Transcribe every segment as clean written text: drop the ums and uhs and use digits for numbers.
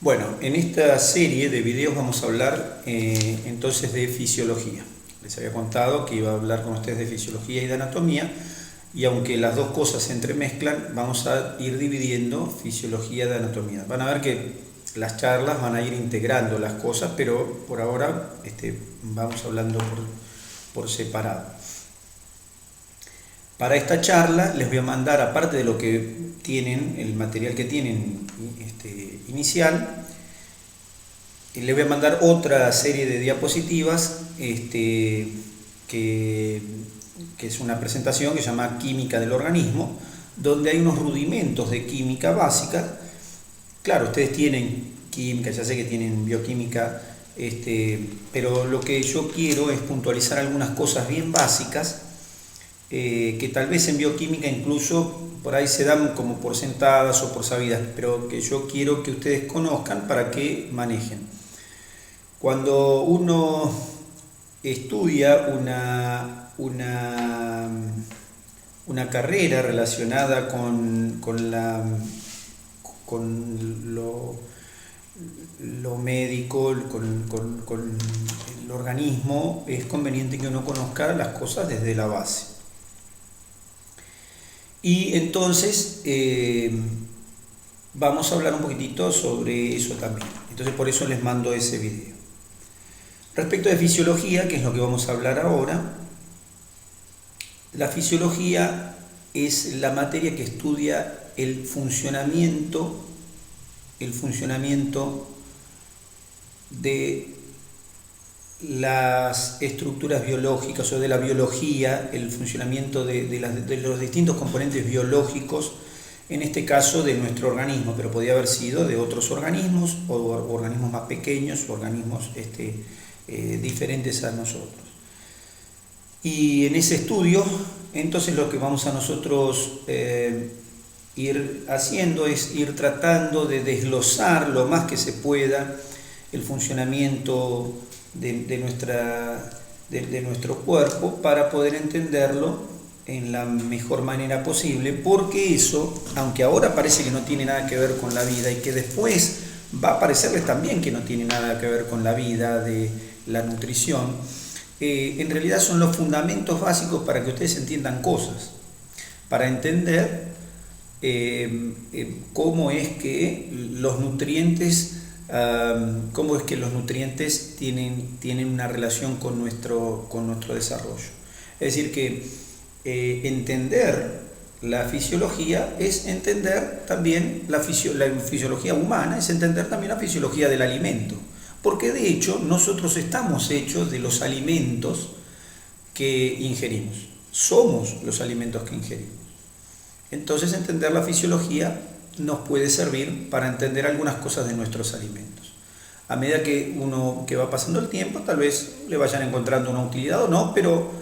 Bueno, en esta serie de videos vamos a hablar entonces de fisiología. Les había contado que iba a hablar con ustedes de fisiología y de anatomía, y aunque las dos cosas se entremezclan, vamos a ir dividiendo fisiología de anatomía. Van a ver que las charlas van a ir integrando las cosas, pero por ahora vamos hablando por separado. Para esta charla les voy a mandar, aparte de lo que tienen, el material que tienen inicial, les voy a mandar otra serie de diapositivas que es una presentación que se llama Química del Organismo, donde hay unos rudimentos de química básica. Claro, ustedes tienen química, ya sé que tienen bioquímica, pero lo que yo quiero es puntualizar algunas cosas bien básicas que tal vez en bioquímica incluso por ahí se dan como por sentadas o por sabidas, pero que yo quiero que ustedes conozcan para que manejen. Cuando uno estudia una carrera relacionada con lo médico, con el organismo, es conveniente que uno conozca las cosas desde la base. Y entonces vamos a hablar un poquitito sobre eso también. Entonces por eso les mando ese video. Respecto de fisiología, que es lo que vamos a hablar ahora, la fisiología es la materia que estudia el funcionamiento de las estructuras biológicas o de la biología, el funcionamiento de los distintos componentes biológicos, en este caso de nuestro organismo, pero podía haber sido de otros organismos o organismos más pequeños, organismos diferentes a nosotros. Y en ese estudio, entonces lo que vamos a nosotros ir haciendo es ir tratando de desglosar lo más que se pueda el funcionamiento de nuestro cuerpo para poder entenderlo en la mejor manera posible, porque eso, aunque ahora parece que no tiene nada que ver con la vida y que después va a parecerles también que no tiene nada que ver con la vida de la nutrición, en realidad son los fundamentos básicos para que ustedes entiendan cosas, para entender cómo es que los nutrientes tienen una relación con nuestro desarrollo. Es decir, que entender la fisiología es entender también la fisiología humana, es entender también la fisiología del alimento. Porque de hecho nosotros estamos hechos de los alimentos que ingerimos. Somos los alimentos que ingerimos. Entonces entender la fisiología nos puede servir para entender algunas cosas de nuestros alimentos. A medida que va pasando el tiempo, tal vez le vayan encontrando una utilidad o no, pero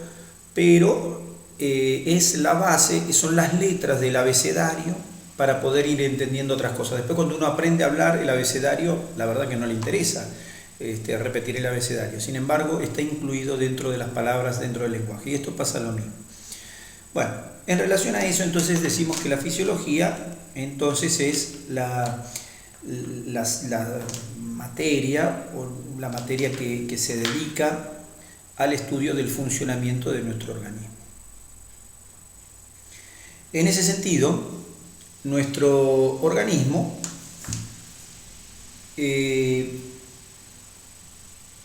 es la base, son las letras del abecedario para poder ir entendiendo otras cosas. Después cuando uno aprende a hablar el abecedario, la verdad que no le interesa repetir el abecedario. Sin embargo, está incluido dentro de las palabras, dentro del lenguaje, y esto pasa lo mismo. Bueno, en relación a eso, entonces decimos que la fisiología entonces es la materia o la materia que se dedica al estudio del funcionamiento de nuestro organismo. En ese sentido, nuestro organismo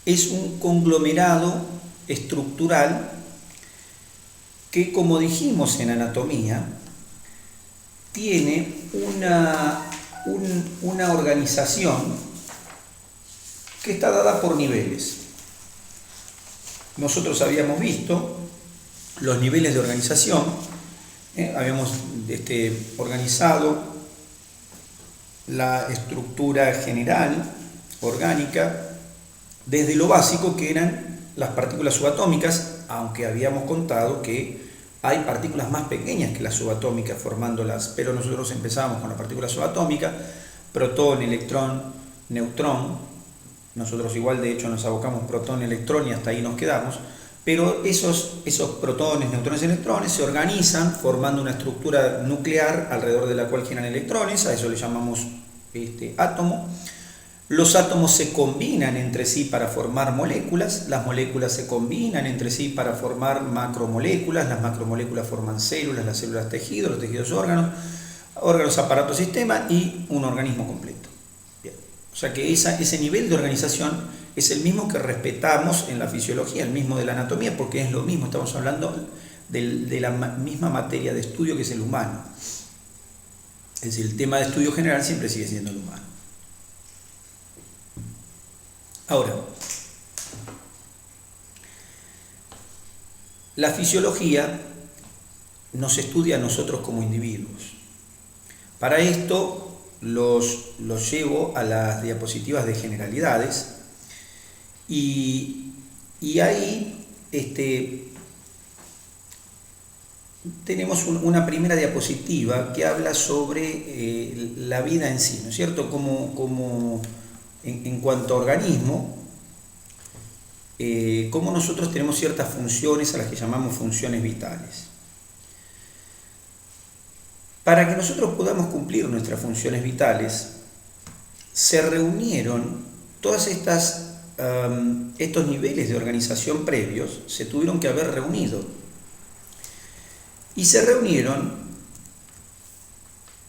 es un conglomerado estructural que, como dijimos en anatomía, tiene una organización que está dada por niveles. Nosotros habíamos visto los niveles de organización, habíamos organizado la estructura general, orgánica, desde lo básico que eran las partículas subatómicas, aunque habíamos contado que hay partículas más pequeñas que las subatómicas formándolas, pero nosotros empezamos con la partícula subatómica, protón, electrón, neutrón. Nosotros igual de hecho nos abocamos protón, electrón y hasta ahí nos quedamos, pero esos protones, neutrones y electrones se organizan formando una estructura nuclear alrededor de la cual giran electrones, a eso le llamamos átomo. Los átomos se combinan entre sí para formar moléculas, las moléculas se combinan entre sí para formar macromoléculas, las macromoléculas forman células, las células tejidos, los tejidos órganos, órganos, aparatos, sistema y un organismo completo. Bien. O sea que ese nivel de organización es el mismo que respetamos en la fisiología, el mismo de la anatomía, porque es lo mismo, estamos hablando de la misma materia de estudio que es el humano. Es decir, el tema de estudio general siempre sigue siendo el humano. Ahora, la fisiología nos estudia a nosotros como individuos. Para esto los llevo a las diapositivas de generalidades y ahí tenemos una primera diapositiva que habla sobre la vida en sí, ¿no es cierto? Como en cuanto a organismo, cómo nosotros tenemos ciertas funciones a las que llamamos funciones vitales. Para que nosotros podamos cumplir nuestras funciones vitales, se reunieron todas estos niveles de organización previos, se tuvieron que haber reunido. Y se reunieron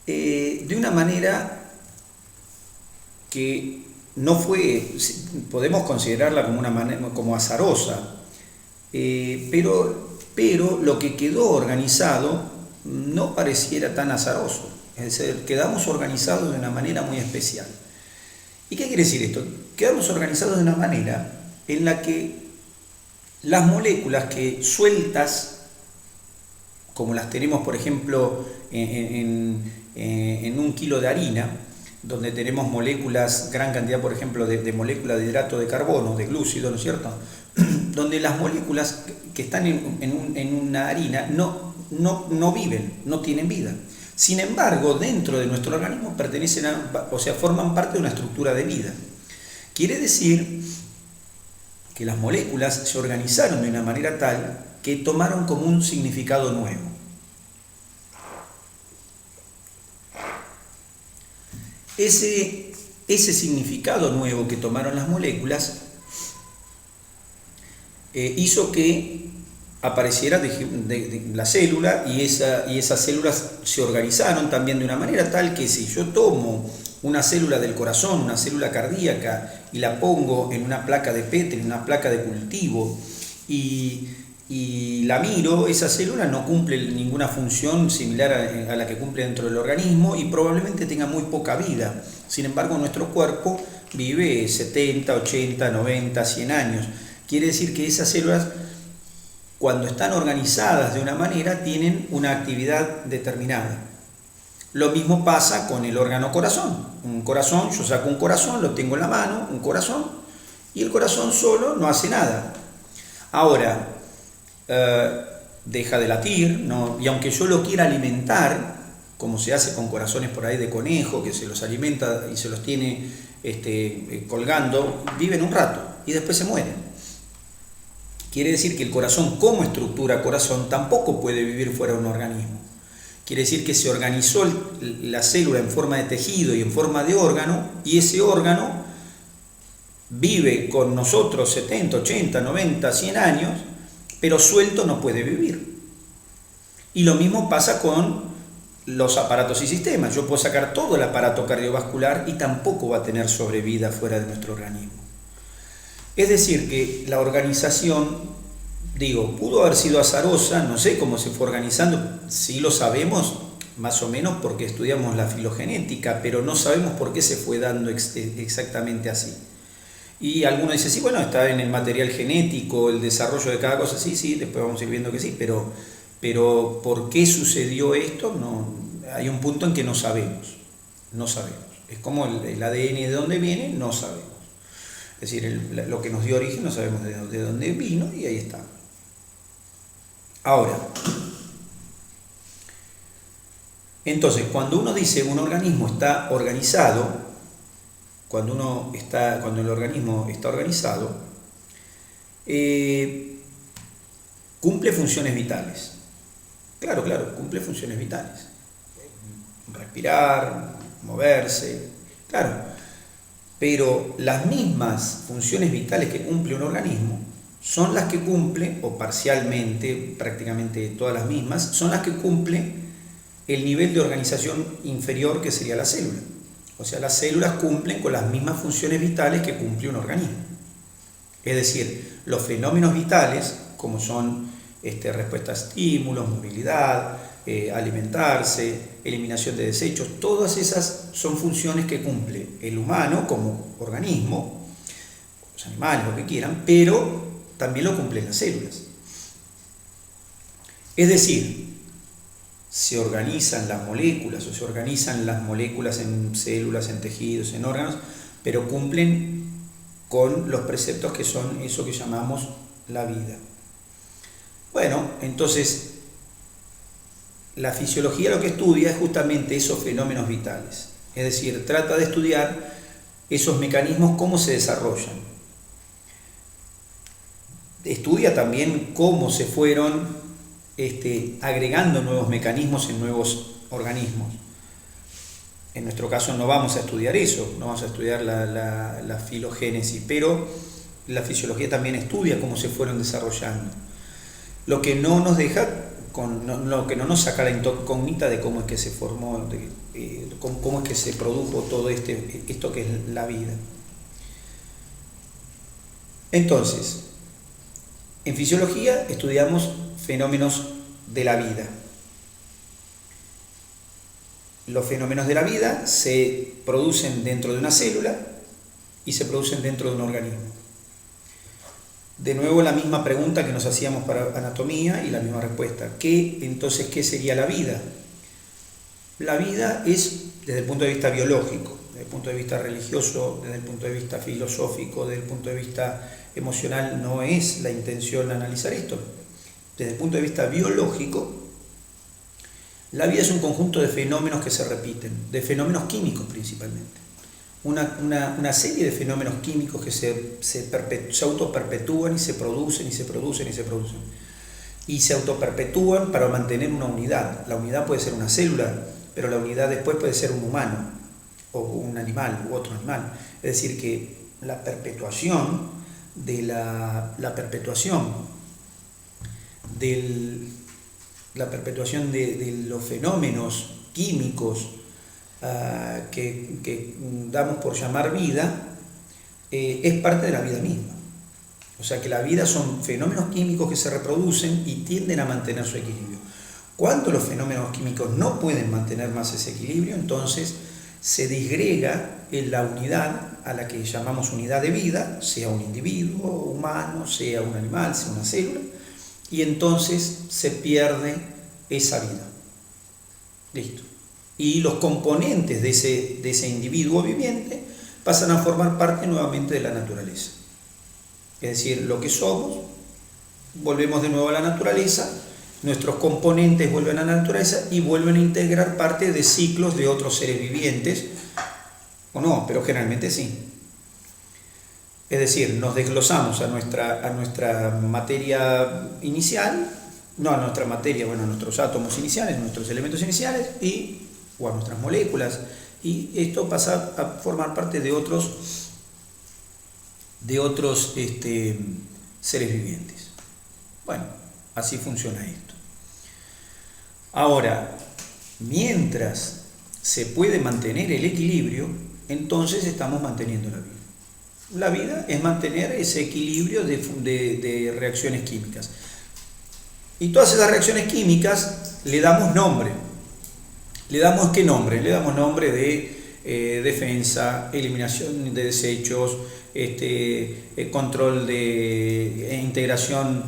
de una manera que no fue, podemos considerarla como una manera como azarosa, pero lo que quedó organizado no pareciera tan azaroso, es decir, quedamos organizados de una manera muy especial. ¿Y qué quiere decir esto? Quedamos organizados de una manera en la que las moléculas que sueltas, como las tenemos por ejemplo en un kilo de harina, donde tenemos moléculas, gran cantidad por ejemplo de moléculas de hidrato de carbono, de glúcido, ¿no es cierto? Donde las moléculas que están en una harina no viven, no tienen vida. Sin embargo, dentro de nuestro organismo pertenecen forman parte de una estructura de vida. Quiere decir que las moléculas se organizaron de una manera tal que tomaron como un significado nuevo. Ese significado nuevo que tomaron las moléculas hizo que apareciera la célula y esas células se organizaron también de una manera tal que si yo tomo una célula del corazón, una célula cardíaca y la pongo en una placa de Petri, en una placa de cultivo y la miro, esa célula no cumple ninguna función similar a la que cumple dentro del organismo y probablemente tenga muy poca vida. Sin embargo, nuestro cuerpo vive 70, 80, 90, 100 años. Quiere decir que esas células, cuando están organizadas de una manera, tienen una actividad determinada. Lo mismo pasa con el órgano corazón. Un corazón, yo saco un corazón, lo tengo en la mano, un corazón, y el corazón solo no hace nada. Ahora, deja de latir, ¿no? Y aunque yo lo quiera alimentar, como se hace con corazones por ahí de conejo, que se los alimenta y se los tiene colgando, viven un rato y después se mueren. Quiere decir que el corazón como estructura corazón tampoco puede vivir fuera de un organismo. Quiere decir que se organizó la célula en forma de tejido y en forma de órgano, y ese órgano vive con nosotros 70, 80, 90, 100 años, pero suelto no puede vivir. Y lo mismo pasa con los aparatos y sistemas. Yo puedo sacar todo el aparato cardiovascular y tampoco va a tener sobrevida fuera de nuestro organismo. Es decir, que la organización, pudo haber sido azarosa, no sé cómo se fue organizando, sí lo sabemos más o menos porque estudiamos la filogenética, pero no sabemos por qué se fue dando exactamente así. Y algunos dicen, sí, bueno, está en el material genético, el desarrollo de cada cosa, sí, después vamos a ir viendo que sí, pero ¿por qué sucedió esto? No, hay un punto en que no sabemos. Es como el ADN de dónde viene, no sabemos. Es decir, lo que nos dio origen no sabemos de dónde vino y ahí está. Ahora, entonces, cuando uno dice un organismo está organizado, cuando el organismo está organizado, cumple funciones vitales. Claro, cumple funciones vitales. Respirar, moverse, claro. pero las mismas funciones vitales que cumple un organismo son las que cumple, o parcialmente, prácticamente todas las mismas, son las que cumple el nivel de organización inferior que sería la célula. O sea, las células cumplen con las mismas funciones vitales que cumple un organismo. Es decir, los fenómenos vitales, como son respuesta a estímulos, movilidad, alimentarse, eliminación de desechos, todas esas son funciones que cumple el humano como organismo, los animales, lo que quieran, pero también lo cumplen las células. Es decir, se organizan las moléculas o se organizan las moléculas en células, en tejidos, en órganos, pero cumplen con los preceptos que son eso que llamamos la vida. Bueno, entonces la fisiología lo que estudia es justamente esos fenómenos vitales, es decir, trata de estudiar esos mecanismos, cómo se desarrollan. Estudia también cómo se fueron agregando nuevos mecanismos en nuevos organismos. En nuestro caso no vamos a estudiar eso, no vamos a estudiar la filogénesis, pero la fisiología también estudia cómo se fueron desarrollando. Lo que no nos deja, lo que no nos saca la incógnita de cómo es que se formó, cómo es que se produjo todo esto que es la vida. Entonces, en fisiología estudiamos fenómenos de la vida. Los fenómenos de la vida se producen dentro de una célula y se producen dentro de un organismo. De nuevo la misma pregunta que nos hacíamos para anatomía y la misma respuesta. Entonces, ¿qué sería la vida? La vida es, desde el punto de vista biológico, desde el punto de vista religioso, desde el punto de vista filosófico, desde el punto de vista emocional, no es la intención analizar esto. Desde el punto de vista biológico, la vida es un conjunto de fenómenos que se repiten, de fenómenos químicos principalmente. Una serie de fenómenos químicos que se autoperpetúan y se producen y se producen y se producen. Y se autoperpetúan para mantener una unidad. La unidad puede ser una célula, pero la unidad después puede ser un humano, o un animal, u otro animal. Es decir, que la perpetuación de los fenómenos químicos que damos por llamar vida es parte de la vida misma. O sea que la vida son fenómenos químicos que se reproducen y tienden a mantener su equilibrio. Cuando los fenómenos químicos no pueden mantener más ese equilibrio, entonces se disgrega en la unidad a la que llamamos unidad de vida, sea un individuo humano, sea un animal, sea una célula, y entonces se pierde esa vida. Listo. Y los componentes de ese individuo viviente pasan a formar parte nuevamente de la naturaleza. Es decir, lo que somos, volvemos de nuevo a la naturaleza, nuestros componentes vuelven a la naturaleza y vuelven a integrar parte de ciclos de otros seres vivientes, o no, pero generalmente sí. Es decir, nos desglosamos a nuestra materia inicial, no a nuestra materia, bueno, a nuestros átomos iniciales, nuestros elementos iniciales, o a nuestras moléculas, y esto pasa a formar parte de otros seres vivientes. Bueno, así funciona esto. Ahora, mientras se puede mantener el equilibrio, entonces estamos manteniendo la vida. La vida es mantener ese equilibrio de reacciones químicas. Y todas esas reacciones químicas le damos nombre. ¿Le damos qué nombre? Le damos nombre de defensa, eliminación de desechos, control de integración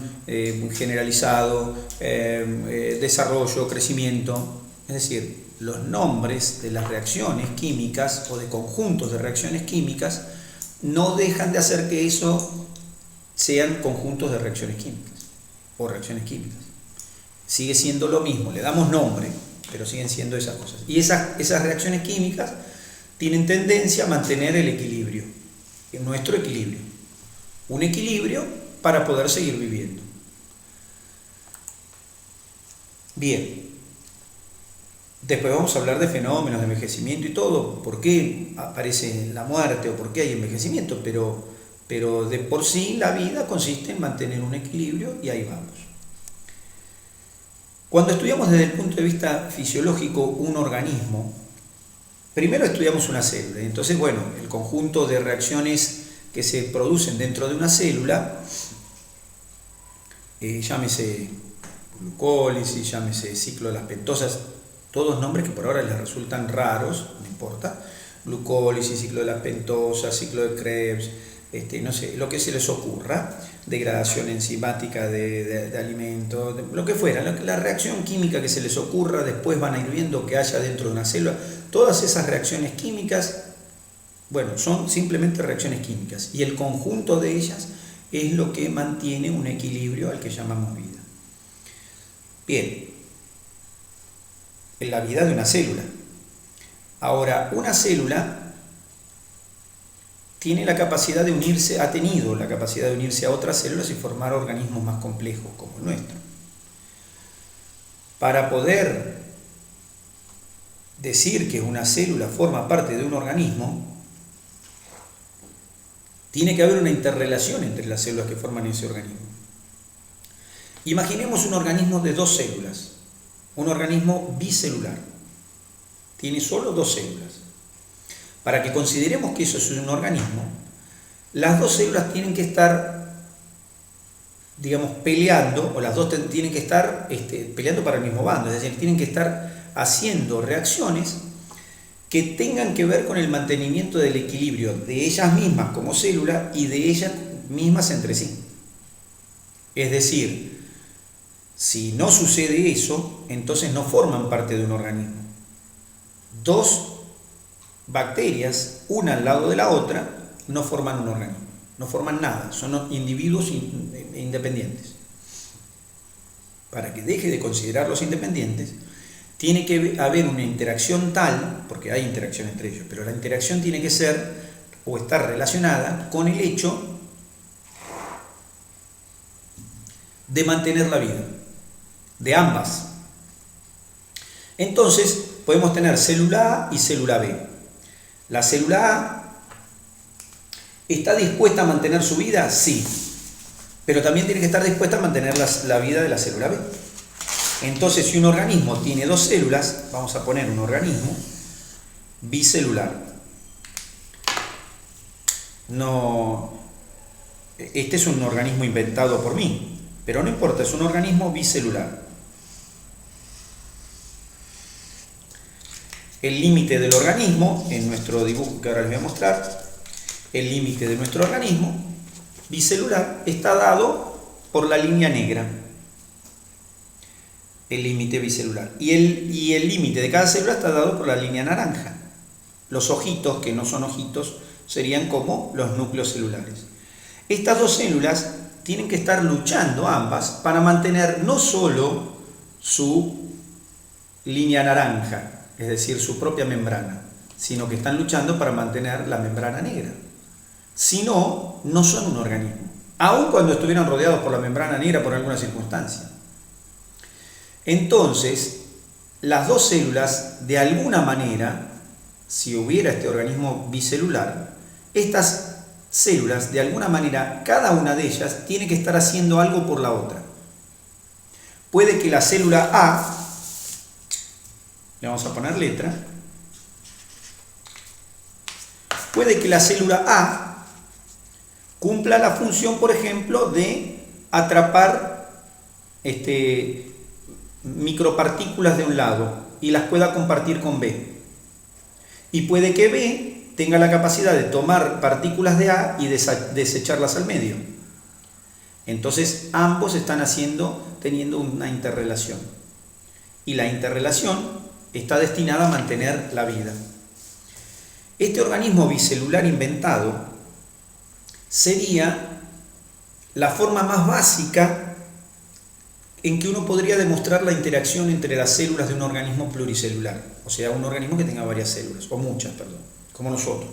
generalizado, desarrollo, crecimiento. Es decir, los nombres de las reacciones químicas o de conjuntos de reacciones químicas no dejan de hacer que eso sean conjuntos de reacciones químicas o reacciones químicas. Sigue siendo lo mismo, le damos nombre, pero siguen siendo esas cosas. Y esas reacciones químicas tienen tendencia a mantener el equilibrio, nuestro equilibrio. Un equilibrio para poder seguir viviendo. Bien. Después vamos a hablar de fenómenos de envejecimiento y todo, por qué aparece la muerte o por qué hay envejecimiento, pero de por sí la vida consiste en mantener un equilibrio y ahí vamos. Cuando estudiamos desde el punto de vista fisiológico un organismo, primero estudiamos una célula, entonces bueno, el conjunto de reacciones que se producen dentro de una célula, llámese glucólisis, llámese ciclo de las pentosas, todos nombres que por ahora les resultan raros, no importa, glucólisis, ciclo de las pentosas, ciclo de Krebs, no sé, lo que se les ocurra, degradación enzimática de alimentos, lo que fuera, la reacción química que se les ocurra, después van a ir viendo que haya dentro de una célula, todas esas reacciones químicas, bueno, son simplemente reacciones químicas y el conjunto de ellas es lo que mantiene un equilibrio al que llamamos vida. Bien, en la vida de una célula. Ahora, una célula tiene la capacidad de unirse, ha tenido la capacidad de unirse a otras células y formar organismos más complejos como el nuestro. Para poder decir que una célula forma parte de un organismo, tiene que haber una interrelación entre las células que forman ese organismo. Imaginemos un organismo de 2 células, un organismo bicelular. Tiene solo 2 células. Para que consideremos que eso es un organismo, las 2 células tienen que estar, digamos, peleando, o las 2 tienen que estar peleando para el mismo bando, es decir, tienen que estar haciendo reacciones que tengan que ver con el mantenimiento del equilibrio de ellas mismas como célula y de ellas mismas entre sí. Es decir, si no sucede eso, entonces no forman parte de un organismo. 2 bacterias, una al lado de la otra, no forman un organismo, no forman nada, son individuos independientes. Para que deje de considerarlos independientes, tiene que haber una interacción tal, porque hay interacción entre ellos, pero la interacción tiene que ser o estar relacionada con el hecho de mantener la vida, de ambas. Entonces, podemos tener célula A y célula B. La célula A ¿está dispuesta a mantener su vida? Sí, pero también tiene que estar dispuesta a mantener la vida de la célula B. Entonces, si un organismo tiene 2 células, vamos a poner un organismo bicelular. No, este es un organismo inventado por mí, pero no importa, es un organismo bicelular. El límite del organismo, en nuestro dibujo que ahora les voy a mostrar, el límite de nuestro organismo bicelular está dado por la línea negra. El límite bicelular. Y el límite de cada célula está dado por la línea naranja. Los ojitos, que no son ojitos, serían como los núcleos celulares. Estas 2 células tienen que estar luchando ambas para mantener no solo su línea naranja, es decir, su propia membrana, sino que están luchando para mantener la membrana negra. Si no, no son un organismo, aun cuando estuvieran rodeados por la membrana negra por alguna circunstancia. Entonces, las 2 células, de alguna manera, si hubiera este organismo bicelular, estas células, de alguna manera, cada una de ellas tiene que estar haciendo algo por la otra. Puede que la célula A, le vamos a poner letra, puede que la célula A cumpla la función, por ejemplo, de atrapar micropartículas de un lado y las pueda compartir con B. Y puede que B tenga la capacidad de tomar partículas de A y desecharlas al medio. Entonces ambos están teniendo una interrelación. Y la interrelación está destinada a mantener la vida. Este organismo bicelular inventado sería la forma más básica en que uno podría demostrar la interacción entre las células de un organismo pluricelular, o sea, un organismo que tenga varias células, o muchas, perdón, como nosotros.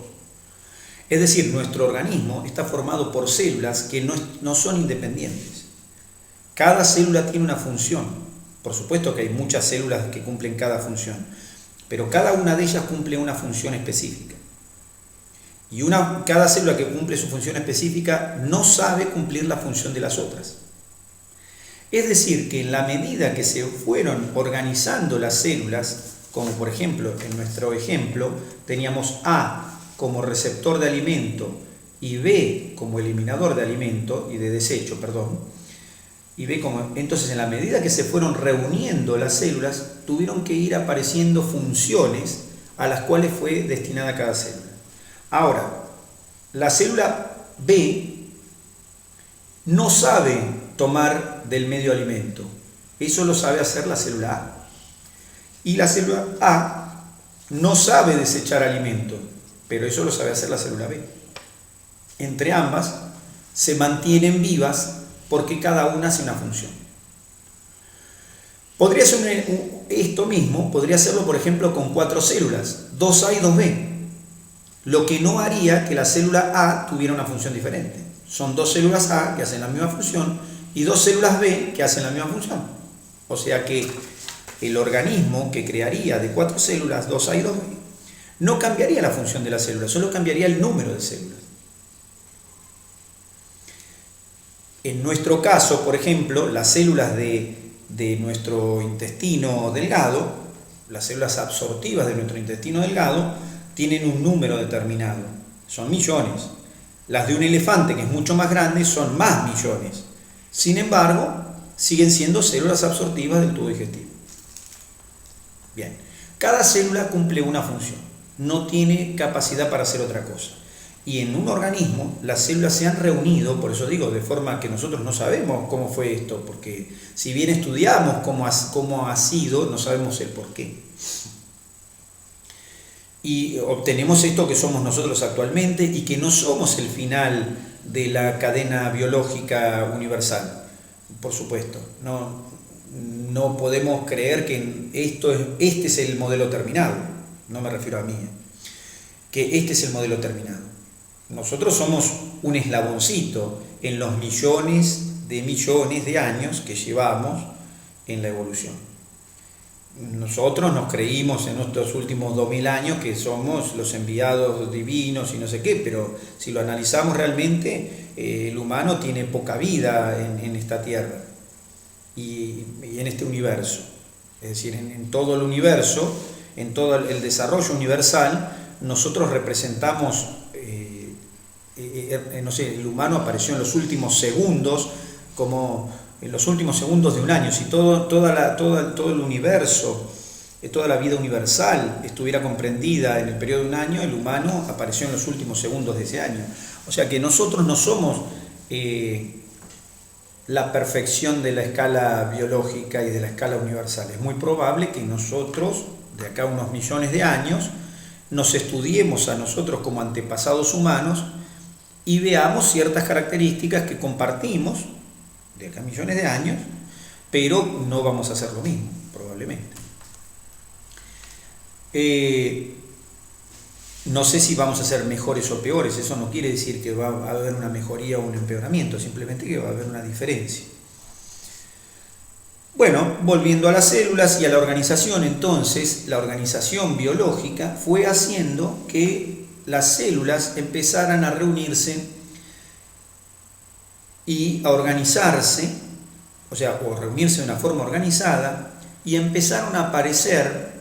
Es decir, nuestro organismo está formado por células que no son independientes. Cada célula tiene una función. Por supuesto que hay muchas células que cumplen cada función, pero cada una de ellas cumple una función específica. Y cada célula que cumple su función específica no sabe cumplir la función de las otras. Es decir, que en la medida que se fueron organizando las células, como por ejemplo en nuestro ejemplo, teníamos A como receptor de alimento y B como eliminador de alimento y de desecho, entonces en la medida que se fueron reuniendo las células, tuvieron que ir apareciendo funciones a las cuales fue destinada cada célula. Ahora, la célula B no sabe tomar del medio alimento, eso lo sabe hacer la célula A. Y la célula A no sabe desechar alimento, pero eso lo sabe hacer la célula B. Entre ambas se mantienen vivas porque cada una hace una función. Podría ser esto mismo, podría hacerlo por ejemplo con 4 células, 2A y 2B, lo que no haría que la célula A tuviera una función diferente. Son 2 células A que hacen la misma función y 2 células B que hacen la misma función. O sea que el organismo que crearía de 4 células, 2A y 2B, no cambiaría la función de la célula, solo cambiaría el número de células. En nuestro caso, por ejemplo, las células de nuestro intestino delgado, las células absortivas de nuestro intestino delgado, tienen un número determinado, son millones. Las de un elefante, que es mucho más grande, son más millones. Sin embargo, siguen siendo células absortivas del tubo digestivo. Bien, cada célula cumple una función, no tiene capacidad para hacer otra cosa. Y en un organismo las células se han reunido, por eso digo, de forma que nosotros no sabemos cómo fue esto, porque si bien estudiamos cómo ha sido, no sabemos el por qué. Y obtenemos esto que somos nosotros actualmente y que no somos el final de la cadena biológica universal, por supuesto. No podemos creer que este es el modelo terminado, no me refiero a mí, que este es el modelo terminado. Nosotros somos un eslaboncito en los millones de años que llevamos en la evolución. Nosotros nos creímos en estos últimos 2000 años que somos los enviados divinos y no sé qué, pero si lo analizamos realmente, el humano tiene poca vida en esta tierra y en este universo. Es decir, en todo el universo, en todo el desarrollo universal, nosotros representamos, el humano apareció en los últimos segundos, como en los últimos segundos de un año. Si todo el universo, toda la vida universal estuviera comprendida en el periodo de un año, el humano apareció en los últimos segundos de ese año. O sea que nosotros no somos la perfección de la escala biológica y de la escala universal. Es muy probable que nosotros, de acá a unos millones de años, nos estudiemos a nosotros como antepasados humanos y veamos ciertas características que compartimos de acá a millones de años, pero no vamos a hacer lo mismo, probablemente. No sé si vamos a ser mejores o peores, eso no quiere decir que va a haber una mejoría o un empeoramiento, simplemente que va a haber una diferencia. Bueno, volviendo a las células y a la organización, entonces, la organización biológica fue haciendo que las células empezaran a reunirse y a organizarse, o reunirse de una forma organizada, y empezaron a aparecer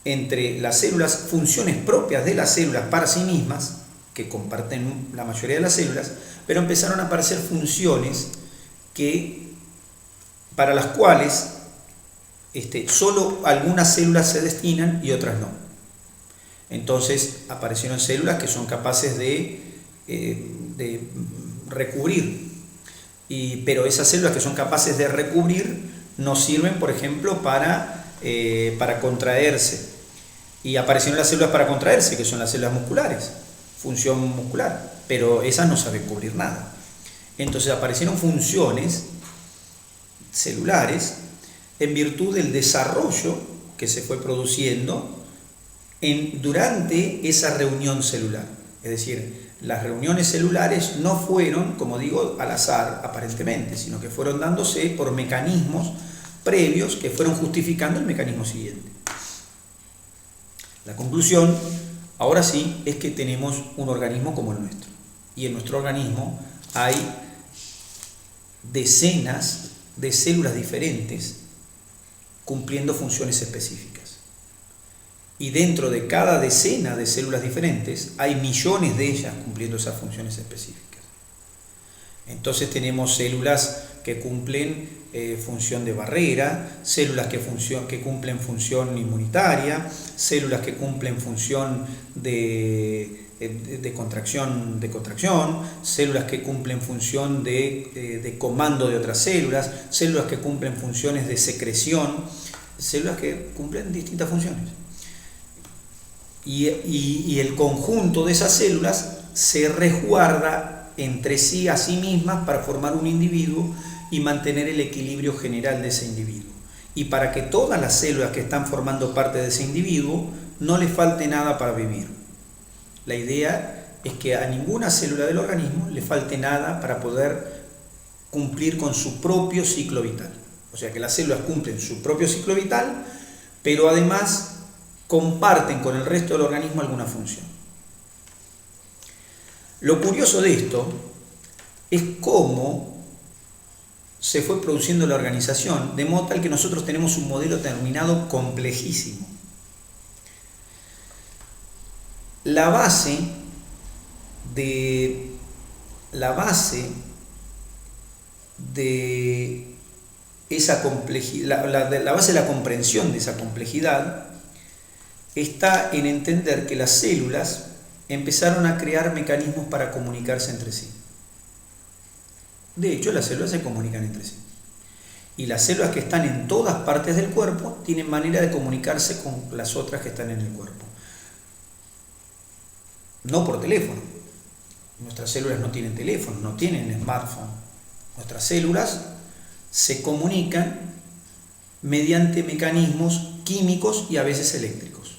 entre las células funciones propias de las células para sí mismas, que comparten la mayoría de las células, pero empezaron a aparecer funciones para las cuales solo algunas células se destinan y otras no. Entonces aparecieron células que son capaces de recubrir, pero esas células que son capaces de recubrir nos sirven, por ejemplo, para contraerse. Y aparecieron las células para contraerse, que son las células musculares, función muscular, pero esas no saben cubrir nada. Entonces aparecieron funciones celulares en virtud del desarrollo que se fue produciendo durante esa reunión celular. Es decir, las reuniones celulares no fueron, como digo, al azar aparentemente, sino que fueron dándose por mecanismos previos que fueron justificando el mecanismo siguiente. La conclusión, ahora sí, es que tenemos un organismo como el nuestro. Y en nuestro organismo hay decenas de células diferentes cumpliendo funciones específicas. Y dentro de cada decena de células diferentes hay millones de ellas cumpliendo esas funciones específicas. Entonces tenemos células que cumplen función de barrera, células que cumplen función inmunitaria, células que cumplen función de contracción, células que cumplen función de comando de otras células que cumplen funciones de secreción, células que cumplen distintas funciones. Y el conjunto de esas células se resguarda entre sí a sí mismas para formar un individuo y mantener el equilibrio general de ese individuo. Y para que todas las células que están formando parte de ese individuo no le falte nada para vivir. La idea es que a ninguna célula del organismo le falte nada para poder cumplir con su propio ciclo vital. O sea que las células cumplen su propio ciclo vital, pero además comparten con el resto del organismo alguna función. Lo curioso de esto es cómo se fue produciendo la organización, de modo tal que nosotros tenemos un modelo determinado complejísimo. La base de esa complejidad, la base de la comprensión de esa complejidad está en entender que las células empezaron a crear mecanismos para comunicarse entre sí. De hecho, las células se comunican entre sí. Y las células que están en todas partes del cuerpo tienen manera de comunicarse con las otras que están en el cuerpo. No por teléfono. Nuestras células no tienen teléfono, no tienen smartphone. Nuestras células se comunican mediante mecanismos químicos y a veces eléctricos.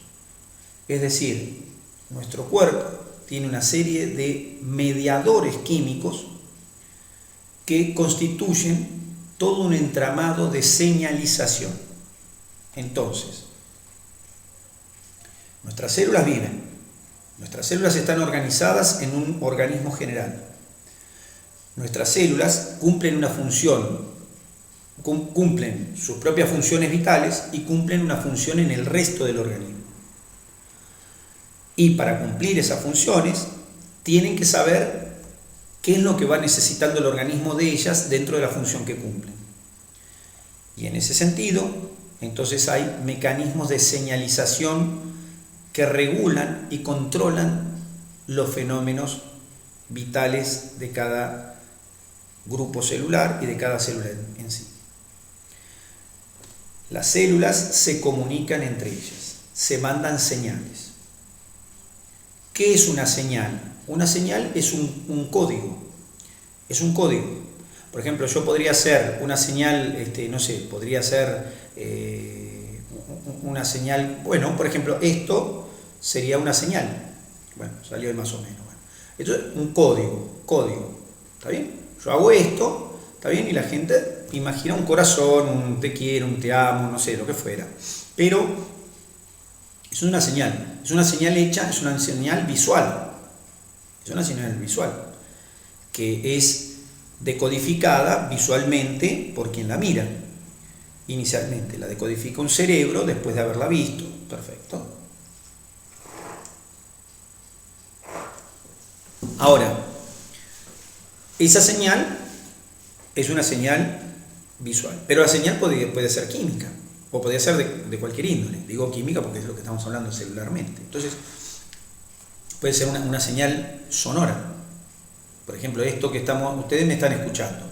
Es decir, nuestro cuerpo tiene una serie de mediadores químicos que constituyen todo un entramado de señalización. Entonces, nuestras células viven. Nuestras células están organizadas en un organismo general. Nuestras células cumplen una función, cumplen sus propias funciones vitales y cumplen una función en el resto del organismo. Y para cumplir esas funciones, tienen que saber qué es lo que va necesitando el organismo de ellas dentro de la función que cumplen. Y en ese sentido, entonces hay mecanismos de señalización que regulan y controlan los fenómenos vitales de cada grupo celular y de cada célula en sí. Las células se comunican entre ellas, se mandan señales. ¿Qué es una señal? Una señal es un código. Es un código. Por ejemplo, yo podría hacer una señal, podría ser una señal, bueno, por ejemplo, esto sería una señal. Bueno, salió ahí más o menos. Bueno, esto es un código. ¿Está bien? Yo hago esto, ¿está bien? Y la gente imagina un corazón, un te quiero, un te amo, no sé, lo que fuera. Pero es una señal hecha, es una señal visual. Es una señal visual que es decodificada visualmente por quien la mira. Inicialmente la decodifica un cerebro después de haberla visto. Perfecto. Ahora, esa señal es una señal visual, pero la señal puede ser química o puede ser de cualquier índole. Digo química porque es lo que estamos hablando celularmente. Entonces, puede ser una señal sonora. Por ejemplo, esto que ustedes me están escuchando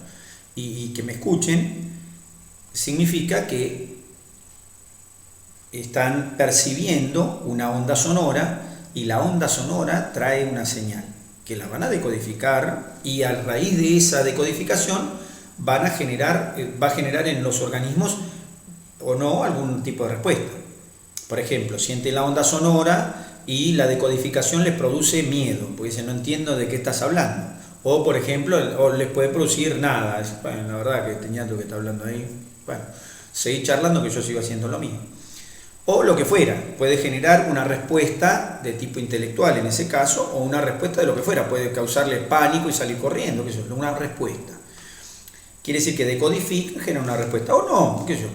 y que me escuchen significa que están percibiendo una onda sonora y la onda sonora trae una señal que la van a decodificar y a raíz de esa decodificación va a generar en los organismos o no algún tipo de respuesta. Por ejemplo, sienten la onda sonora y la decodificación les produce miedo, porque dicen, no entiendo de qué estás hablando. O, por ejemplo, les puede producir nada. Bueno, la verdad que tenía tú que estar hablando ahí. Bueno, seguí charlando que yo sigo haciendo lo mío. o lo que fuera. Puede generar una respuesta de tipo intelectual en ese caso, o una respuesta de lo que fuera. Puede causarle pánico y salir corriendo, qué sé yo, una respuesta. Quiere decir que decodifica, genera una respuesta. O no, qué sé yo.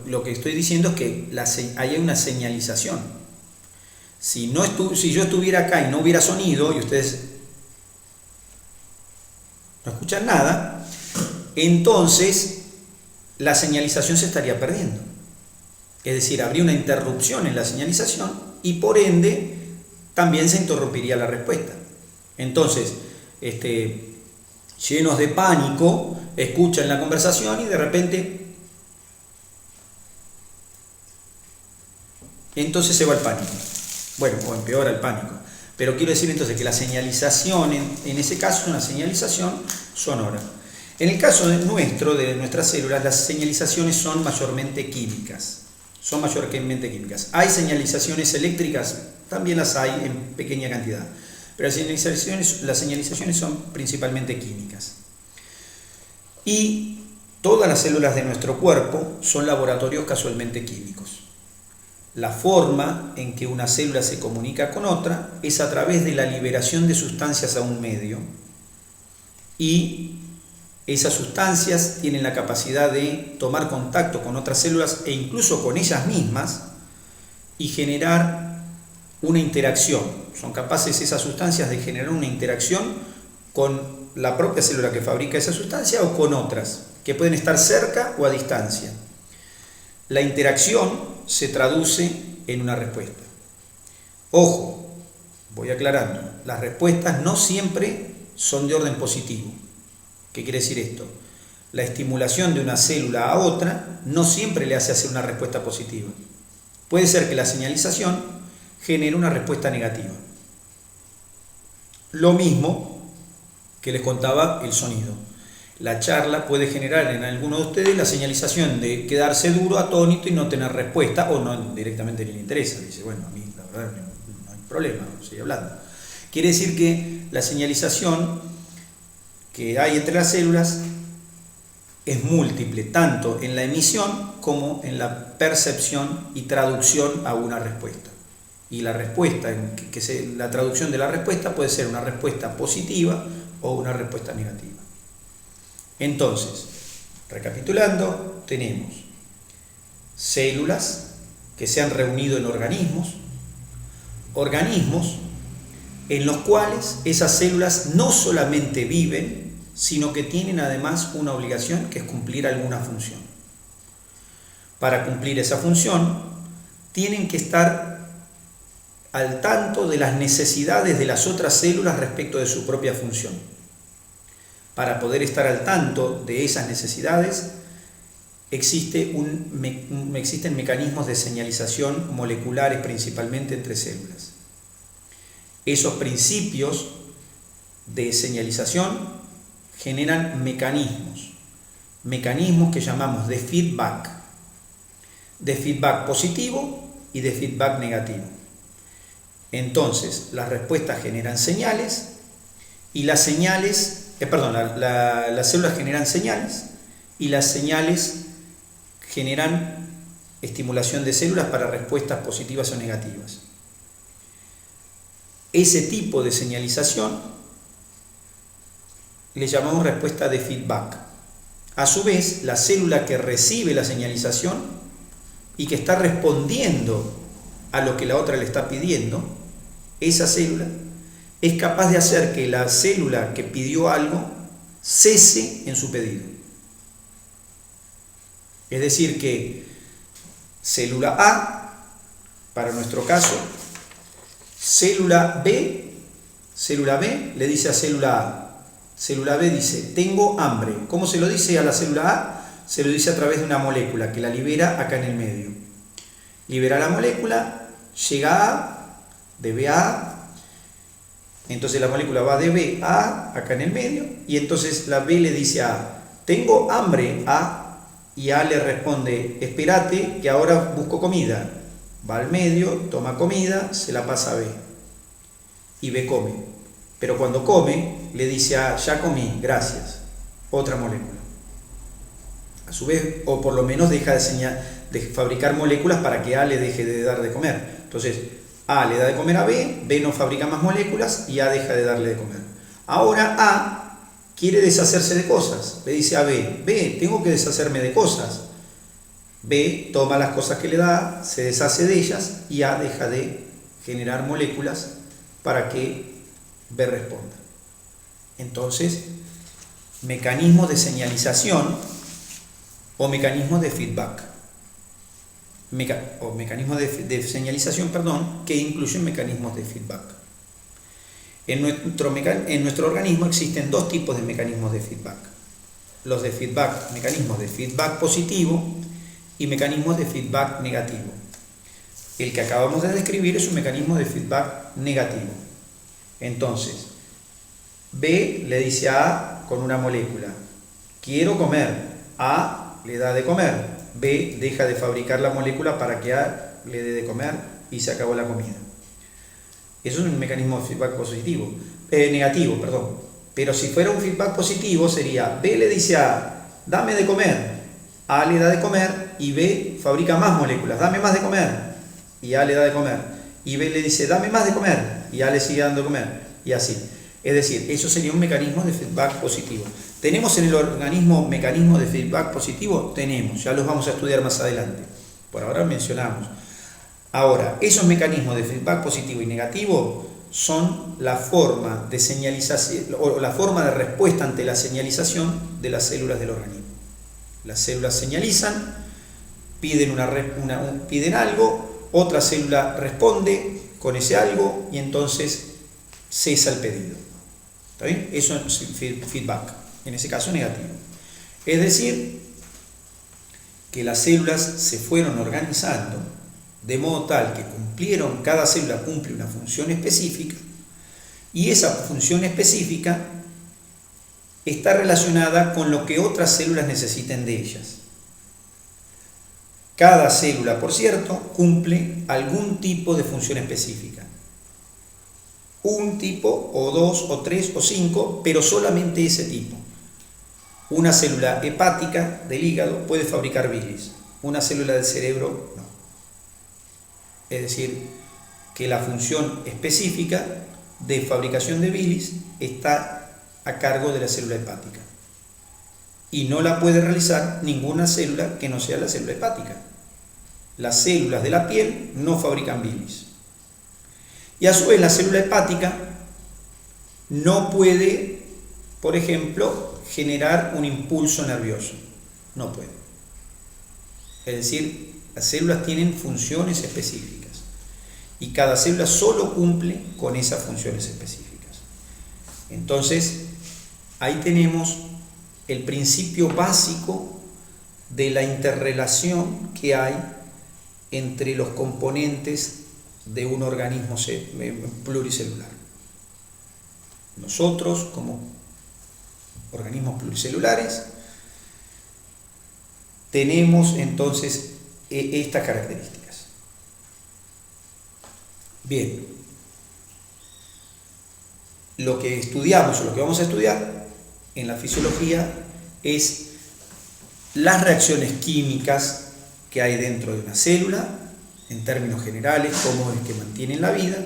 Lo que estoy diciendo es que hay una señalización. Si yo estuviera acá y no hubiera sonido, y ustedes no escuchan nada, entonces la señalización se estaría perdiendo. Es decir, habría una interrupción en la señalización y por ende también se interrumpiría la respuesta. Entonces, llenos de pánico, escuchan la conversación y de repente entonces se va el pánico. Bueno, o empeora el pánico. Pero quiero decir entonces que la señalización en ese caso es una señalización sonora. En el caso de nuestras células, las señalizaciones son mayormente químicas. Hay señalizaciones eléctricas, también las hay en pequeña cantidad, pero las señalizaciones son principalmente químicas. Y todas las células de nuestro cuerpo son laboratorios casualmente químicos. La forma en que una célula se comunica con otra es a través de la liberación de sustancias a un medio, y esas sustancias tienen la capacidad de tomar contacto con otras células e incluso con ellas mismas y generar una interacción. Son capaces esas sustancias de generar una interacción con la propia célula que fabrica esa sustancia o con otras que pueden estar cerca o a distancia. La interacción se traduce en una respuesta. Ojo, voy aclarando, las respuestas no siempre son de orden positivo. ¿Qué quiere decir esto? La estimulación de una célula a otra no siempre le hace hacer una respuesta positiva. Puede ser que la señalización genere una respuesta negativa. Lo mismo que les contaba el sonido. La charla puede generar en alguno de ustedes la señalización de quedarse duro, atónito y no tener respuesta, o no directamente ni le interesa. Dice, bueno, a mí la verdad no hay problema, sigue hablando. Quiere decir que la señalización que hay entre las células es múltiple, tanto en la emisión como en la percepción y traducción a una respuesta. Y la respuesta, la traducción de la respuesta puede ser una respuesta positiva o una respuesta negativa. Entonces, recapitulando, tenemos células que se han reunido en organismos en los cuales esas células no solamente viven, sino que tienen además una obligación, que es cumplir alguna función. Para cumplir esa función, tienen que estar al tanto de las necesidades de las otras células respecto de su propia función. Para poder estar al tanto de esas necesidades, existen mecanismos de señalización moleculares principalmente entre células. Esos principios de señalización generan mecanismos que llamamos de feedback positivo y de feedback negativo. Entonces, las respuestas generan señales y las señales, las células generan señales y las señales generan estimulación de células para respuestas positivas o negativas. Ese tipo de señalización le llamamos respuesta de feedback. A su vez, la célula que recibe la señalización y que está respondiendo a lo que la otra le está pidiendo, esa célula es capaz de hacer que la célula que pidió algo cese en su pedido. Es decir, que célula A, para nuestro caso, célula B le dice a célula A. Célula B dice, tengo hambre. ¿Cómo se lo dice a la célula A? Se lo dice a través de una molécula que la libera acá en el medio. Libera la molécula, llega a A, de B a A. Entonces la molécula va de B a A, acá en el medio, y entonces la B le dice a A, tengo hambre A, y A le responde, espérate que ahora busco comida. Va al medio, toma comida, se la pasa a B, y B come. Pero cuando come, le dice a A, ya comí, gracias, otra molécula. A su vez, o por lo menos deja de fabricar moléculas para que A le deje de dar de comer. Entonces, A le da de comer a B, B no fabrica más moléculas y A deja de darle de comer. Ahora A quiere deshacerse de cosas. Le dice a B, B, tengo que deshacerme de cosas. B toma las cosas que le da, se deshace de ellas y A deja de generar moléculas para que B responda. Entonces, mecanismos de señalización o mecanismos de feedback. Mecanismos de señalización, que incluyen mecanismos de feedback. En nuestro organismo existen dos tipos de mecanismos de feedback. Los de feedback, mecanismos de feedback positivo y mecanismos de feedback negativo. El que acabamos de describir es un mecanismo de feedback negativo. Entonces, B le dice a A con una molécula, quiero comer. A le da de comer. B deja de fabricar la molécula para que A le dé de comer y se acabó la comida. Eso es un mecanismo de feedback negativo. Pero si fuera un feedback positivo sería, B le dice a A, dame de comer. A le da de comer y B fabrica más moléculas, dame más de comer. Y A le da de comer. Y B le dice, dame más de comer. Y A le sigue dando de comer. Y así. Es decir, eso sería un mecanismo de feedback positivo. ¿Tenemos en el organismo mecanismos de feedback positivo? Tenemos, ya los vamos a estudiar más adelante. Por ahora mencionamos. Ahora, esos mecanismos de feedback positivo y negativo son la forma de señalización o la forma de respuesta ante la señalización de las células del organismo. Las células señalizan, piden algo, otra célula responde con ese algo y entonces cesa el pedido. ¿Está bien? Eso es feedback, en ese caso negativo. Es decir, que las células se fueron organizando de modo tal que cada célula cumple una función específica y esa función específica está relacionada con lo que otras células necesiten de ellas. Cada célula, por cierto, cumple algún tipo de función específica. Un tipo, o dos, o tres, o cinco, pero solamente ese tipo. Una célula hepática del hígado puede fabricar bilis, una célula del cerebro no. Es decir, que la función específica de fabricación de bilis está a cargo de la célula hepática. Y no la puede realizar ninguna célula que no sea la célula hepática. Las células de la piel no fabrican bilis. Y a su vez la célula hepática no puede, por ejemplo, generar un impulso nervioso. No puede. Es decir, las células tienen funciones específicas. Y cada célula solo cumple con esas funciones específicas. Entonces, ahí tenemos el principio básico de la interrelación que hay entre los componentes de un organismo pluricelular. Nosotros, como organismos pluricelulares, tenemos entonces estas características. Bien, lo que estudiamos o lo que vamos a estudiar en la fisiología es las reacciones químicas que hay dentro de una célula, en términos generales, cómo es que mantienen la vida.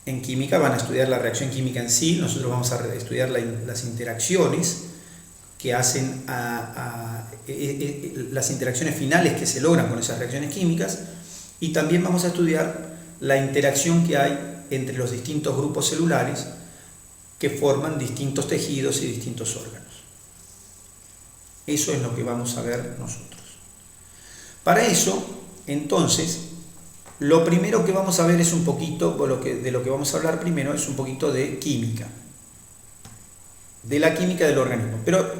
En química van a estudiar la reacción química en sí, nosotros vamos a estudiar las interacciones que hacen las interacciones finales que se logran con esas reacciones químicas, y también vamos a estudiar la interacción que hay entre los distintos grupos celulares que forman distintos tejidos y distintos órganos. Eso es lo que vamos a ver nosotros. Para eso, entonces, lo primero que vamos a ver es un poquito, de lo que vamos a hablar primero es un poquito de química, de la química del organismo. Pero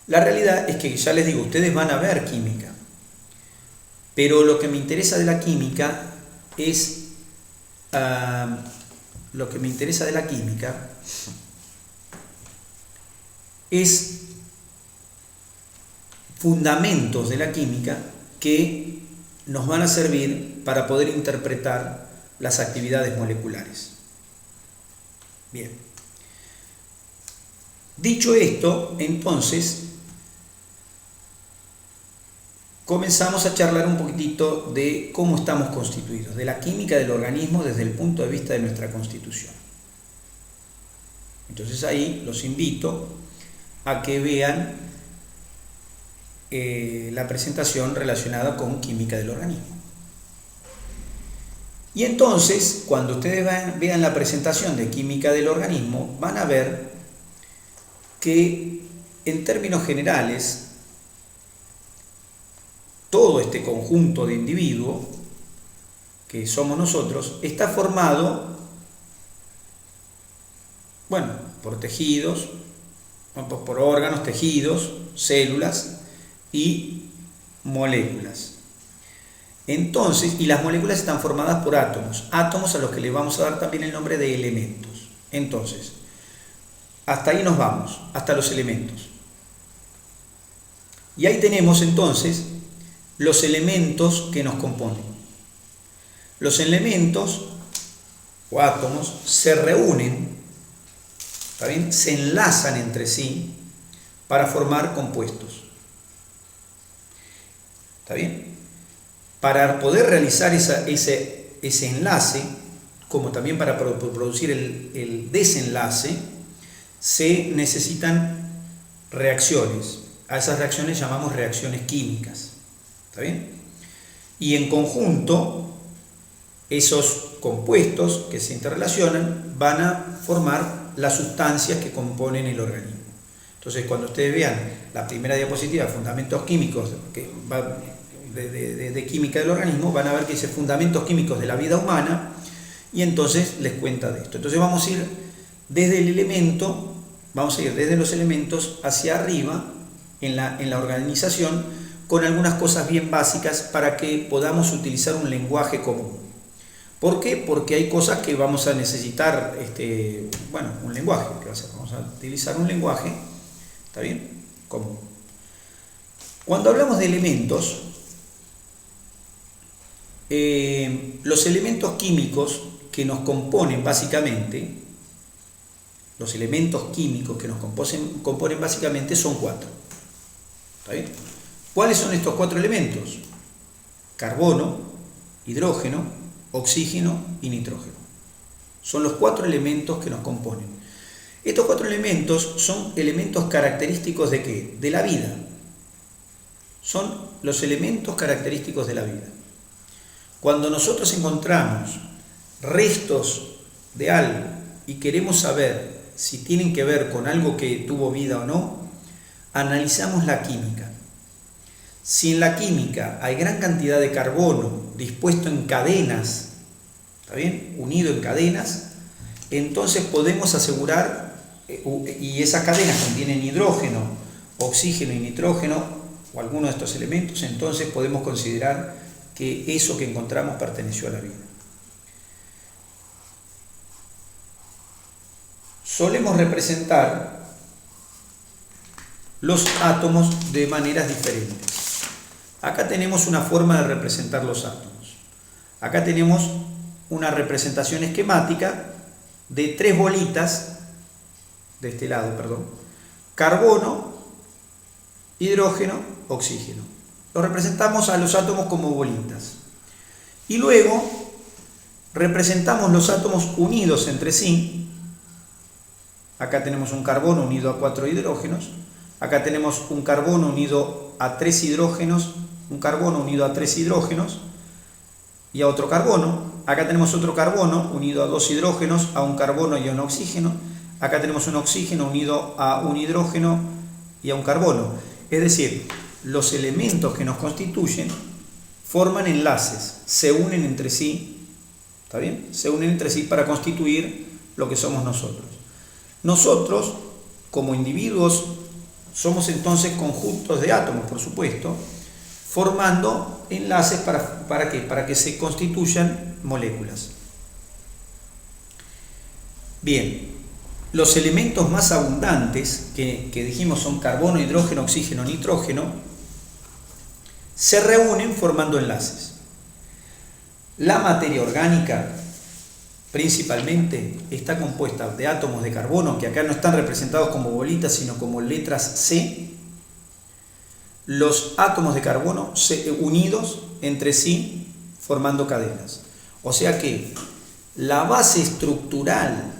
la realidad es que, ya les digo, ustedes van a ver química, pero lo que me interesa de la química es fundamentos de la química que nos van a servir para poder interpretar las actividades moleculares. Bien. Dicho esto, entonces, comenzamos a charlar un poquitito de cómo estamos constituidos, de la química del organismo desde el punto de vista de nuestra constitución. Entonces ahí los invito a que vean la presentación relacionada con química del organismo. Y entonces, cuando ustedes vean la presentación de química del organismo, van a ver que en términos generales todo este conjunto de individuos que somos nosotros está formado, bueno, por tejidos, por órganos, tejidos, células y moléculas. Entonces, y las moléculas están formadas por átomos a los que le vamos a dar también el nombre de elementos. Entonces, hasta ahí nos vamos, hasta los elementos. Y ahí tenemos entonces los elementos que nos componen. Los elementos o átomos se reúnen, ¿está bien? Se enlazan entre sí para formar compuestos. ¿Está bien? Para poder realizar ese enlace, como también para producir el desenlace, se necesitan reacciones. A esas reacciones llamamos reacciones químicas. ¿Está bien? Y en conjunto, esos compuestos que se interrelacionan van a formar las sustancias que componen el organismo. Entonces, cuando ustedes vean la primera diapositiva, fundamentos químicos, que va de química del organismo, van a ver que dice fundamentos químicos de la vida humana, y entonces les cuenta de esto. Entonces vamos a ir desde el elemento, vamos a ir desde los elementos hacia arriba en la organización, con algunas cosas bien básicas para que podamos utilizar un lenguaje común. ¿Por qué? Porque hay cosas que vamos a necesitar, un lenguaje, ¿qué va a hacer? Vamos a utilizar un lenguaje, ¿está bien? Común. Cuando hablamos de elementos, los elementos químicos que nos componen básicamente, los elementos químicos que nos componen básicamente son 4. ¿Está bien? ¿Cuáles son estos 4 elementos? Carbono, hidrógeno, oxígeno y nitrógeno. Son los 4 elementos que nos componen. Estos 4 elementos son elementos característicos ¿de qué? De la vida. Son los elementos característicos de la vida. Cuando nosotros encontramos restos de algo y queremos saber si tienen que ver con algo que tuvo vida o no, analizamos la química. Si en la química hay gran cantidad de carbono dispuesto en cadenas, ¿está bien? Unido en cadenas, entonces podemos asegurar, y esas cadenas contienen hidrógeno, oxígeno y nitrógeno, o alguno de estos elementos, entonces podemos considerar que eso que encontramos perteneció a la vida. Solemos representar los átomos de maneras diferentes. Acá tenemos una forma de representar los átomos. Acá tenemos una representación esquemática de 3 bolitas, de este lado, perdón, carbono, hidrógeno, oxígeno. Lo representamos a los átomos como bolitas. Y luego representamos los átomos unidos entre sí. Acá tenemos un carbono unido a 4 hidrógenos. Acá tenemos un carbono unido a 3 hidrógenos, un carbono unido a 3 hidrógenos y a otro carbono. Acá tenemos otro carbono unido a 2 hidrógenos, a un carbono y a un oxígeno. Acá tenemos un oxígeno unido a un hidrógeno y a un carbono. Es decir, los elementos que nos constituyen forman enlaces, se unen entre sí, ¿está bien? Se unen entre sí para constituir lo que somos nosotros. Nosotros, como individuos, somos entonces conjuntos de átomos, por supuesto, formando enlaces ¿para qué? Para que se constituyan moléculas. Bien, los elementos más abundantes, que dijimos son carbono, hidrógeno, oxígeno, nitrógeno, se reúnen formando enlaces. La materia orgánica principalmente está compuesta de átomos de carbono, que acá no están representados como bolitas, sino como letras C. los átomos de carbono unidos entre sí formando cadenas. O sea que la base estructural,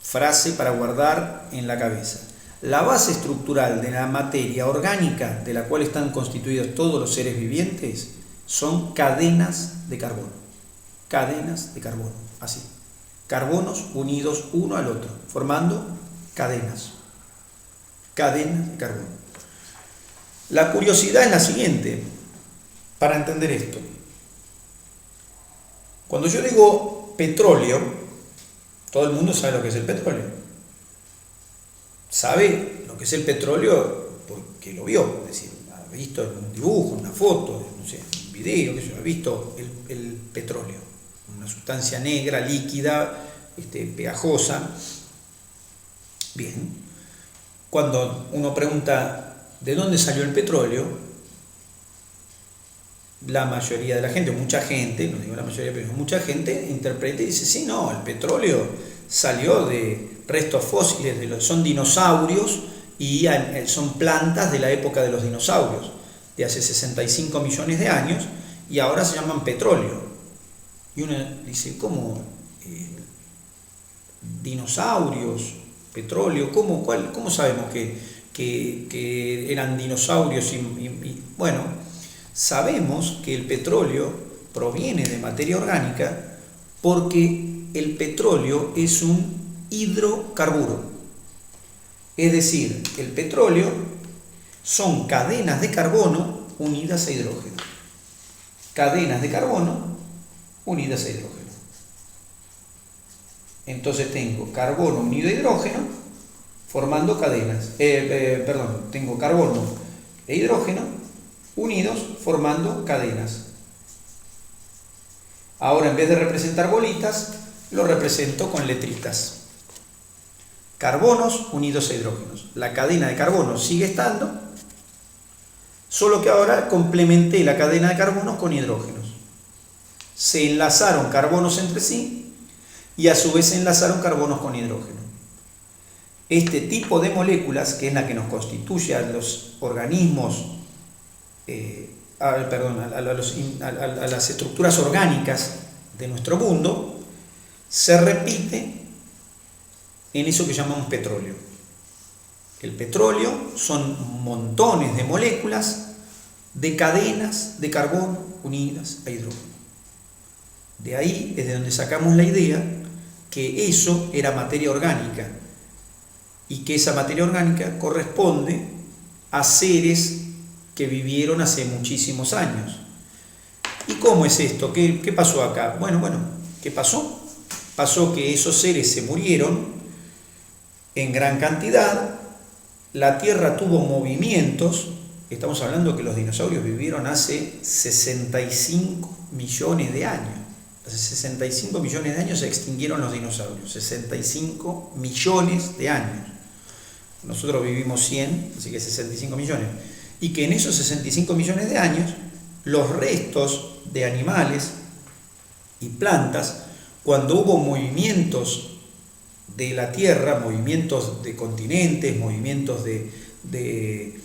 frase para guardar en la cabeza, la base estructural de la materia orgánica de la cual están constituidos todos los seres vivientes son cadenas de carbono. Cadenas de carbono, así. Carbonos unidos uno al otro, formando cadenas. Cadenas de carbono. La curiosidad es la siguiente, para entender esto. Cuando yo digo petróleo, todo el mundo sabe lo que es el petróleo. Sabe lo que es el petróleo porque lo vio, es decir, ha visto en un dibujo, en una foto, no sé, en un video, que yo ha visto el petróleo, una sustancia negra, líquida, pegajosa. Bien, cuando uno pregunta ¿de dónde salió el petróleo? La mayoría de la gente, mucha gente, no digo la mayoría, pero mucha gente interpreta y dice, sí, no, el petróleo salió de restos fósiles, son dinosaurios y son plantas de la época de los dinosaurios, de hace 65 millones de años, y ahora se llaman petróleo. Y uno dice, ¿cómo? Dinosaurios, petróleo, ¿cómo sabemos que eran dinosaurios? Bueno, sabemos que el petróleo proviene de materia orgánica porque el petróleo es un hidrocarburo. Es decir, el petróleo son cadenas de carbono unidas a hidrógeno. Cadenas de carbono unidas a hidrógeno. Entonces tengo carbono unido a hidrógeno formando cadenas. Tengo carbono e hidrógeno unidos formando cadenas. Ahora, en vez de representar bolitas, lo represento con letritas. Carbonos unidos a hidrógenos. La cadena de carbono sigue estando, solo que ahora complementé la cadena de carbonos con hidrógenos. Se enlazaron carbonos entre sí y a su vez se enlazaron carbonos con hidrógeno. Este tipo de moléculas, que es la que nos constituye a los organismos, a las estructuras orgánicas de nuestro mundo, se repite en eso que llamamos petróleo. El petróleo son montones de moléculas de cadenas de carbono unidas a hidrógeno. De ahí es de donde sacamos la idea que eso era materia orgánica y que esa materia orgánica corresponde a seres que vivieron hace muchísimos años. ¿Y cómo es esto? ¿Qué pasó acá? Bueno, ¿qué pasó? Pasó que esos seres se murieron en gran cantidad, la Tierra tuvo movimientos, estamos hablando que los dinosaurios vivieron hace 65 millones de años. Hace 65 millones de años se extinguieron los dinosaurios, 65 millones de años. Nosotros vivimos 100, así que 65 millones. Y que en esos 65 millones de años, los restos de animales y plantas, cuando hubo movimientos de la Tierra, movimientos de continentes, movimientos de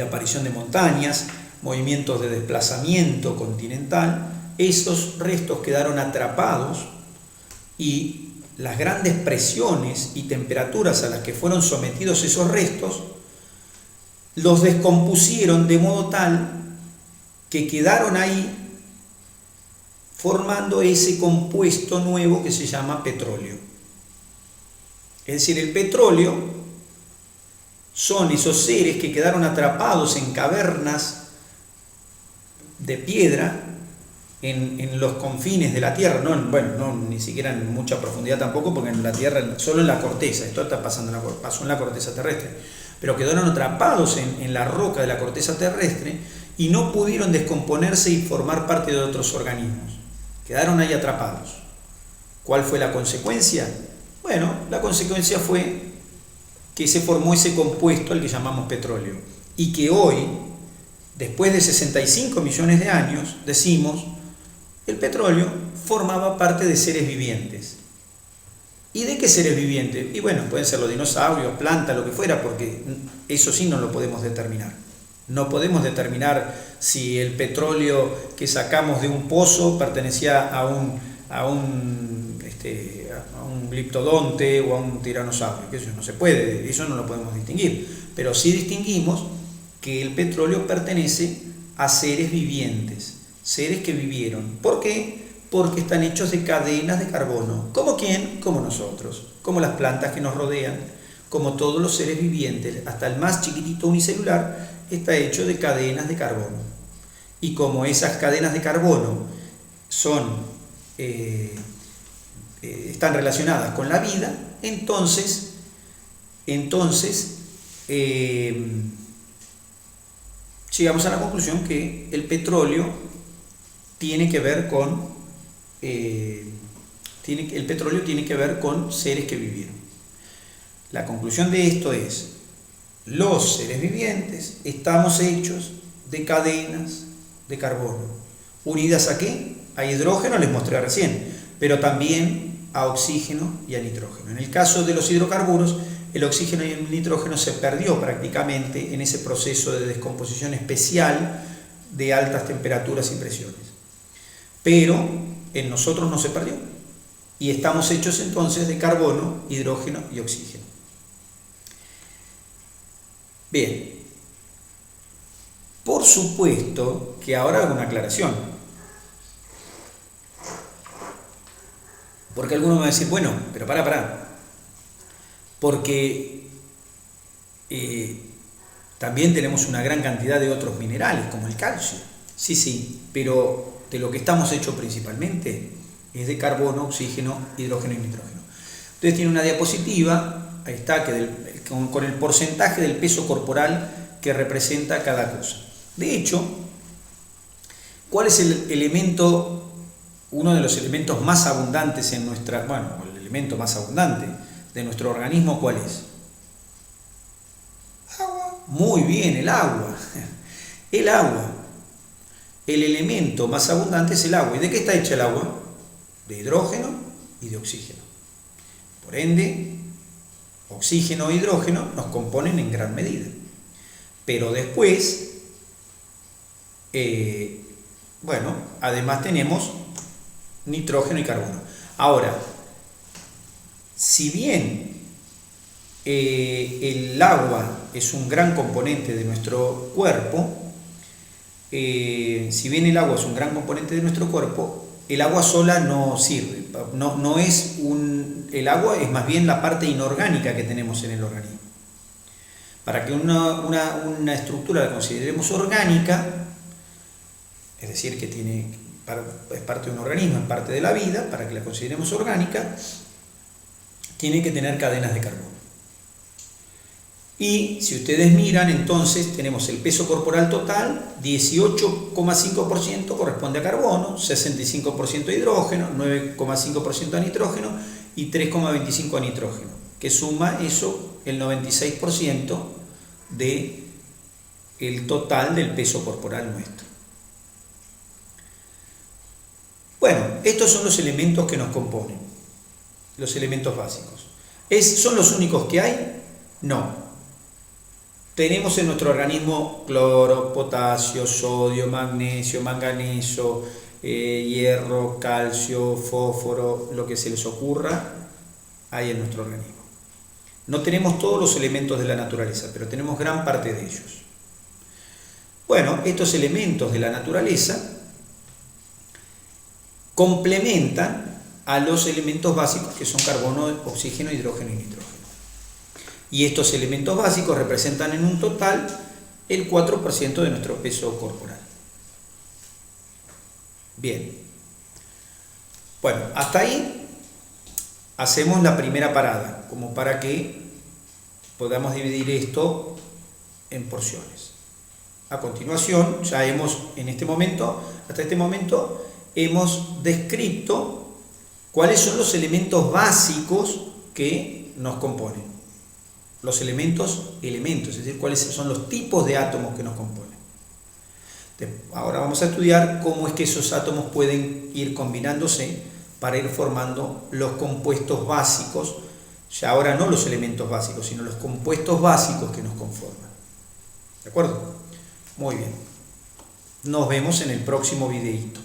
aparición de montañas, movimientos de desplazamiento continental, esos restos quedaron atrapados y las grandes presiones y temperaturas a las que fueron sometidos esos restos los descompusieron de modo tal que quedaron ahí formando ese compuesto nuevo que se llama petróleo. Es decir, el petróleo son esos seres que quedaron atrapados en cavernas de piedra en los confines de la Tierra, ni siquiera en mucha profundidad tampoco, porque en la Tierra, solo en la corteza, esto está pasó en la corteza terrestre, pero quedaron atrapados en la roca de la corteza terrestre y no pudieron descomponerse y formar parte de otros organismos. Quedaron ahí atrapados. ¿Cuál fue la consecuencia? Bueno, la consecuencia fue que se formó ese compuesto al que llamamos petróleo y que hoy, después de 65 millones de años, decimos, el petróleo formaba parte de seres vivientes. ¿Y de qué seres vivientes? Y bueno, pueden ser los dinosaurios, plantas, lo que fuera, porque eso sí no lo podemos determinar. No podemos determinar si el petróleo que sacamos de un pozo pertenecía a un gliptodonte o a un tiranosaurio, que eso no se puede, eso no lo podemos distinguir, pero sí distinguimos que el petróleo pertenece a seres vivientes, seres que vivieron. ¿Por qué? Porque están hechos de cadenas de carbono. ¿Como quién? Como nosotros, como las plantas que nos rodean, como todos los seres vivientes, hasta el más chiquitito unicelular está hecho de cadenas de carbono. Y como esas cadenas de carbono están relacionadas con la vida, entonces llegamos a la conclusión que el petróleo tiene que ver con seres que vivieron. La conclusión de esto es: los seres vivientes estamos hechos de cadenas de carbono. ¿Unidas a qué? A hidrógeno, les mostré recién, pero también a oxígeno y a nitrógeno. En el caso de los hidrocarburos, el oxígeno y el nitrógeno se perdió prácticamente en ese proceso de descomposición especial de altas temperaturas y presiones. Pero en nosotros no se perdió. Y estamos hechos entonces de carbono, hidrógeno y oxígeno. Bien. Por supuesto que ahora hago una aclaración. Porque alguno me va a decir, bueno, pero pará. Porque también tenemos una gran cantidad de otros minerales, como el calcio. Sí, pero de lo que estamos hechos principalmente es de carbono, oxígeno, hidrógeno y nitrógeno. Ustedes tienen una diapositiva, ahí está, con el porcentaje del peso corporal que representa cada cosa. De hecho, ¿cuál es uno de los elementos más abundantes el elemento más abundante de nuestro organismo? ¿Cuál es? Agua. Muy bien, el agua. El agua. El elemento más abundante es el agua. ¿Y de qué está hecha el agua? De hidrógeno y de oxígeno. Por ende, oxígeno e hidrógeno nos componen en gran medida. Pero después, además tenemos nitrógeno y carbono. Ahora, si bien el agua es un gran componente de nuestro cuerpo, el agua sola no sirve. El agua es más bien la parte inorgánica que tenemos en el organismo. Para que una estructura la consideremos orgánica, es decir, que es parte de un organismo, es parte de la vida, para que la consideremos orgánica, tiene que tener cadenas de carbono. Y si ustedes miran, entonces tenemos el peso corporal total, 18,5% corresponde a carbono, 65% a hidrógeno, 9,5% a nitrógeno y 3,25% a nitrógeno, que suma eso el 96% del total del peso corporal nuestro. Bueno, estos son los elementos que nos componen, los elementos básicos. ¿Son los únicos que hay? No. Tenemos en nuestro organismo cloro, potasio, sodio, magnesio, manganeso, hierro, calcio, fósforo, lo que se les ocurra, hay en nuestro organismo. No tenemos todos los elementos de la naturaleza, pero tenemos gran parte de ellos. Bueno, estos elementos de la naturaleza complementan a los elementos básicos que son carbono, oxígeno, hidrógeno y nitrógeno. Y estos elementos básicos representan en un total el 4% de nuestro peso corporal. Bien. Bueno, hasta ahí hacemos la primera parada, como para que podamos dividir esto en porciones. A continuación, hasta este momento, hemos descrito cuáles son los elementos básicos que nos componen. Los elementos, es decir, cuáles son los tipos de átomos que nos componen. Ahora vamos a estudiar cómo es que esos átomos pueden ir combinándose para ir formando los compuestos básicos, ya ahora no los elementos básicos, sino los compuestos básicos que nos conforman. ¿De acuerdo? Muy bien. Nos vemos en el próximo videíto.